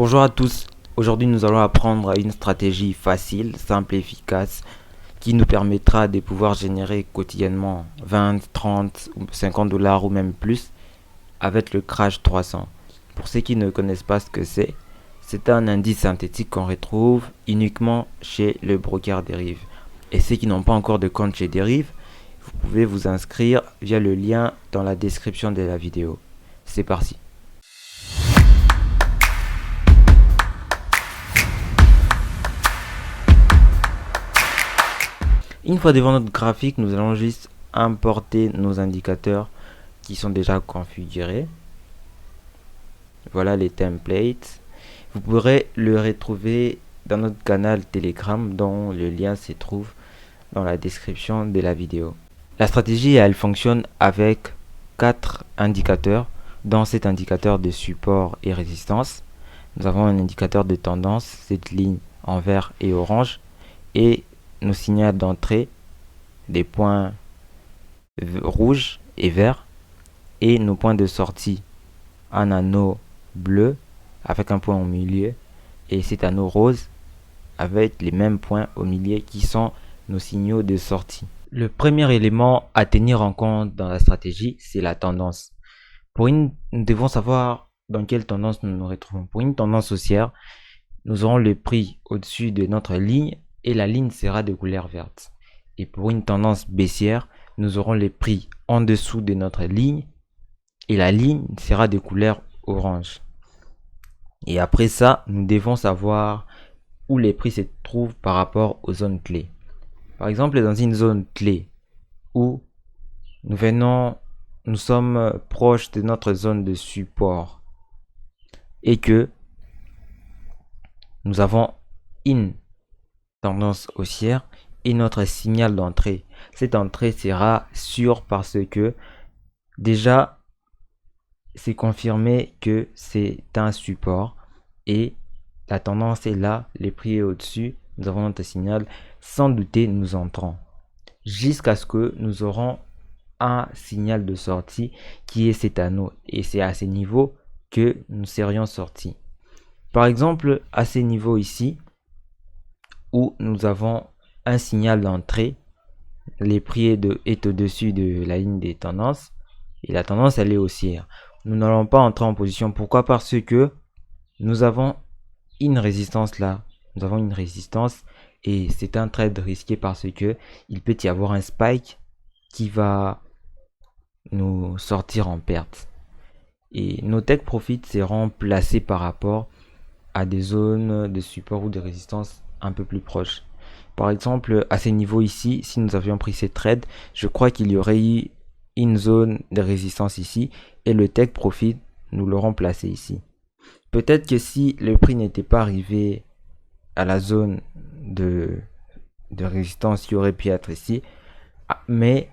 Bonjour à tous, aujourd'hui nous allons apprendre une stratégie facile, simple et efficace qui nous permettra de pouvoir générer quotidiennement 20, 30, 50 dollars ou même plus avec le Crash 300. Pour ceux qui ne connaissent pas ce que c'est un indice synthétique qu'on retrouve uniquement chez le broker Deriv. Et ceux qui n'ont pas encore de compte chez Deriv, vous pouvez vous inscrire via le lien dans la description de la vidéo. C'est parti. Une fois devant notre graphique, nous allons juste importer nos indicateurs qui sont déjà configurés. Voilà les templates. Vous pourrez le retrouver dans notre canal Telegram dont le lien se trouve dans la description de la vidéo. La stratégie, elle fonctionne avec 4 indicateurs. Dans cet indicateur de support et résistance, nous avons un indicateur de tendance, cette ligne en vert et orange, et nos signaux d'entrée, des points rouges et verts, et nos points de sortie, un anneau bleu avec un point au milieu et cet anneau rose avec les mêmes points au milieu qui sont nos signaux de sortie. Le premier élément à tenir en compte dans la stratégie, c'est la tendance. Nous devons savoir dans quelle tendance nous nous retrouvons. Pour une tendance haussière, nous aurons le prix au-dessus de notre ligne et la ligne sera de couleur verte. Et pour une tendance baissière, nous aurons les prix en dessous de notre ligne et la ligne sera de couleur orange. Et après ça, nous devons savoir où les prix se trouvent par rapport aux zones clés. Par exemple, dans une zone clé où nous sommes proches de notre zone de support et que nous avons une tendance haussière et notre signal d'entrée. Cette entrée sera sûre parce que déjà c'est confirmé que c'est un support et la tendance est là, les prix est au-dessus, nous avons notre signal, sans douter nous entrons jusqu'à ce que nous aurons un signal de sortie qui est cet anneau et c'est à ce niveau que nous serions sortis. Par exemple, à ce niveau ici où nous avons un signal d'entrée, les prix est au-dessus de la ligne des tendances et la tendance elle est haussière. Nous n'allons pas entrer en position. Pourquoi? Parce que nous avons une résistance là. Nous avons une résistance et c'est un trade risqué parce que il peut y avoir un spike qui va nous sortir en perte. Et nos take profits seront placés par rapport à des zones de support ou de résistance un peu plus proches. Par exemple, à ces niveaux ici, si nous avions pris ces trades, je crois qu'il y aurait eu une zone de résistance ici et le take profit, nous l'aurons placé ici. Peut-être que si le prix n'était pas arrivé à la zone de résistance, il aurait pu être ici. Mais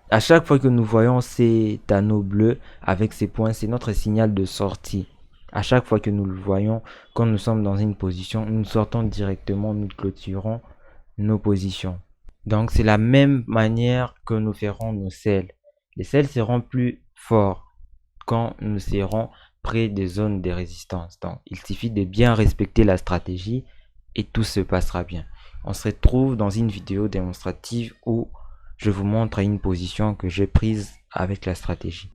à chaque fois que nous voyons ces anneaux bleus avec ces points, c'est notre signal de sortie. À chaque fois que nous le voyons, quand nous sommes dans une position, nous sortons directement, nous clôturons nos positions. Donc c'est la même manière que nous ferons nos sells. Les sells seront plus forts quand nous serons près des zones de résistance. Donc il suffit de bien respecter la stratégie et tout se passera bien. On se retrouve dans une vidéo démonstrative où je vous montre une position que j'ai prise avec la stratégie.